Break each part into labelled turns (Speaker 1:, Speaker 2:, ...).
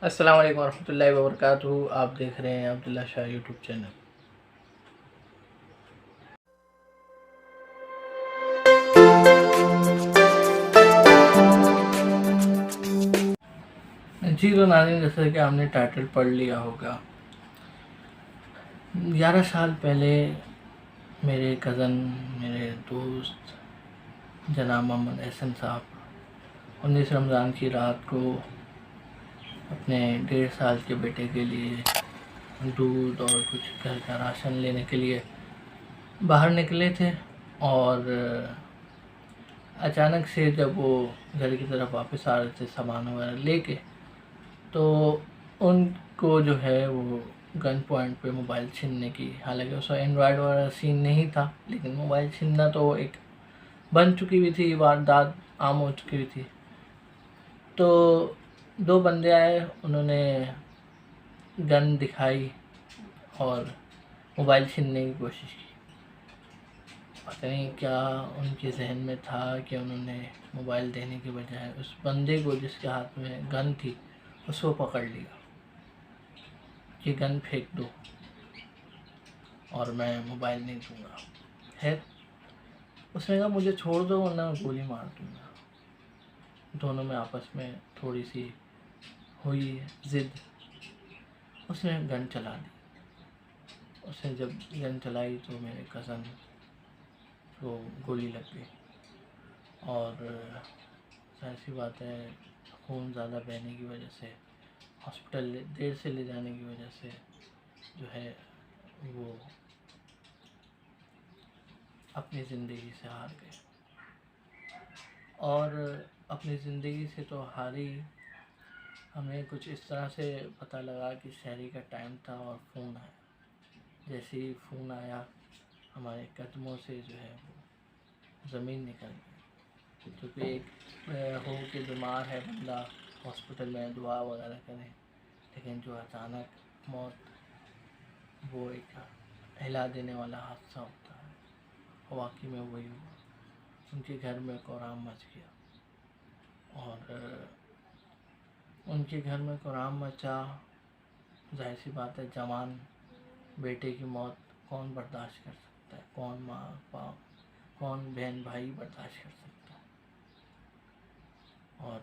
Speaker 1: السلام علیکم ورحمۃ اللہ وبرکاتہ. آپ دیکھ رہے ہیں عبداللہ شاہ یوٹیوب چینل. جی تو ناظرین، جیسا کہ آپ نے ٹائٹل پڑھ لیا ہوگا، 11 سال پہلے میرے کزن، میرے دوست جناب محمد احسن صاحب 19 رمضان کی رات کو اپنے 1.5 سال کے بیٹے کے لیے دودھ اور کچھ گھر کا راشن لینے کے لیے باہر نکلے تھے، اور اچانک سے جب وہ گھر کی طرف واپس آ رہے تھے سامان وغیرہ لے کے، تو ان کو جو ہے وہ گن پوائنٹ پہ موبائل چھیننے کی، حالانکہ اس وقت اینڈرائڈ والا سین نہیں تھا، لیکن موبائل چھیننا تو ایک بن چکی ہوئی تھی، واردات عام ہو چکی ہوئی تھی. تو 2 بندے آئے، انہوں نے گن دکھائی اور موبائل چھیننے کی کوشش کی. پتہ نہیں کیا ان کے ذہن میں تھا کہ انہوں نے موبائل دینے کے بجائے اس بندے کو جس کے ہاتھ میں گن تھی اس کو پکڑ لیا کہ گن پھینک دو اور میں موبائل نہیں دوں گا. خیر، اس نے کہا مجھے چھوڑ دو ورنہ میں گولی مار دوں گا. دونوں میں آپس میں تھوڑی سی ہوئی ضد، اس نے گن چلا دی. اس نے جب گن چلائی تو میرے کزن کو گولی لگ گئی، اور ظاہر سی بات ہے خون زیادہ بہنے کی وجہ سے، ہاسپٹل دیر سے لے جانے کی وجہ سے جو ہے وہ اپنی زندگی سے ہار گئے. اور اپنی زندگی سے تو ہاری، ہمیں کچھ اس طرح سے پتہ لگا کہ شہری کا ٹائم تھا اور فون آیا. جیسے ہی فون آیا ہمارے قدموں سے جو ہے وہ زمین نکل گئی. کیونکہ ایک ہو کہ بیمار ہے بندہ، ہاسپٹل میں دعا وغیرہ کریں، لیکن جو اچانک موت، وہ ایک ہلا دینے والا حادثہ ہوتا ہے. واقعی میں وہی ہوا. ان کے گھر میں کورام مچ گیا، اور ان کے گھر میں کورام مچا. ظاہر سی بات ہے جوان بیٹے کی موت کون برداشت کر سکتا ہے؟ کون ماں باپ، کون بہن بھائی برداشت کر سکتا ہے؟ اور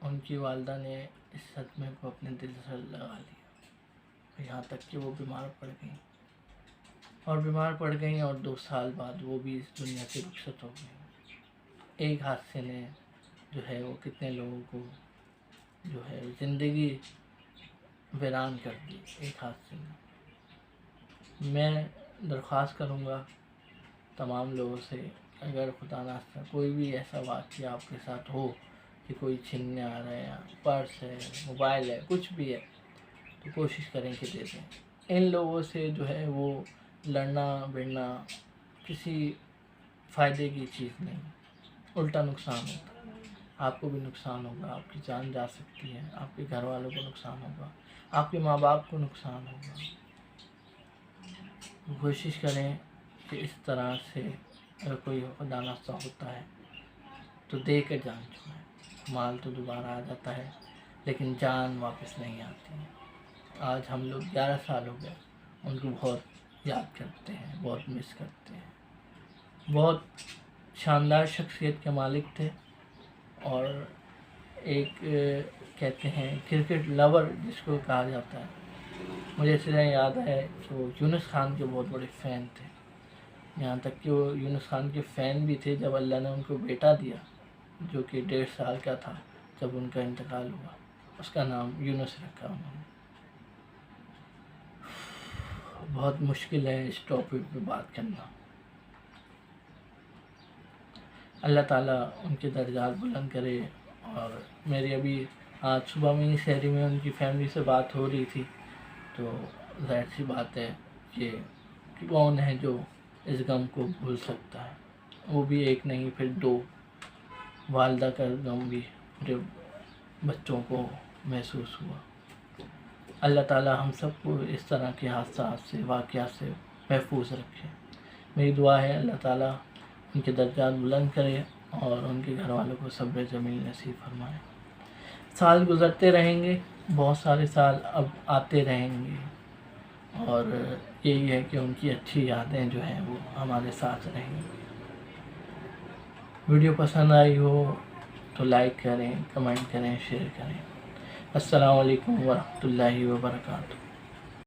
Speaker 1: ان کی والدہ نے اس صدمے کو اپنے دل سے لگا لیا، یہاں تک کہ وہ بیمار پڑ گئیں، اور 2 سال بعد وہ بھی اس دنیا سے رخصت ہو گئی. ایک حادثے نے جو ہے وہ کتنے لوگوں کو جو ہے زندگی ویران کر دی. ایک حادثے نے. میں درخواست کروں گا تمام لوگوں سے، اگر خدا نخواستہ کوئی بھی ایسا واقعہ آپ کے ساتھ ہو کہ کوئی چھیننے آ رہا ہے، پرس ہے، موبائل ہے، کچھ بھی ہے، تو کوشش کریں کہ دے دیں. ان لوگوں سے جو ہے وہ لڑنا بھڑنا کسی فائدے کی چیز نہیں، الٹا نقصان ہوتا ہے. آپ کو بھی نقصان ہوگا، آپ کی جان جا سکتی ہے، آپ کے گھر والوں کو نقصان ہوگا، آپ کے ماں باپ کو نقصان ہوگا. کوشش کریں کہ اس طرح سے اگر کوئی خدا نخواستہ ہوتا ہے تو دے کے جان چھوڑیں. مال تو دوبارہ آ جاتا ہے لیکن جان واپس نہیں آتی ہے. آج ہم لوگ 11 سال ہو گئے ان کو بہت یاد کرتے ہیں، بہت مس کرتے ہیں. بہت شاندار شخصیت کے مالک تھے، اور ایک کہتے ہیں کرکٹ لور جس کو کہا جاتا ہے. مجھے اس طرح یاد ہے کہ وہ یونس خان کے بہت بڑے فین تھے، یہاں تک کہ وہ یونس خان کے فین بھی تھے. جب اللہ نے ان کو بیٹا دیا جو کہ 1.5 سال کا تھا جب ان کا انتقال ہوا، اس کا نام یونس رکھا انہوں نے. بہت مشکل ہے اس ٹاپک پہ بات کرنا. اللہ تعالیٰ ان کے درجات بلند کرے. اور میری ابھی آج صبح میں ہی شہری میں ان کی فیملی سے بات ہو رہی تھی، تو ظاہر سی بات ہے کہ کون ہے جو اس غم کو بھول سکتا ہے. وہ بھی ایک نہیں پھر 2. والدہ کا غم بھی جو بچوں کو محسوس ہوا. اللہ تعالیٰ ہم سب کو اس طرح کے حادثات سے، واقعات سے محفوظ رکھے. میری دعا ہے اللہ تعالیٰ ان کے درجات بلند کرے اور ان کے گھر والوں کو صبر جمیل نصیب فرمائے. سال گزرتے رہیں گے، بہت سارے سال اب آتے رہیں گے، اور یہی ہے کہ ان کی اچھی یادیں جو ہیں وہ ہمارے ساتھ رہیں گی۔ ویڈیو پسند آئی ہو تو لائک کریں، کمنٹ کریں، شیئر کریں۔ السلام علیکم ورحمۃ اللہ وبرکاتہ۔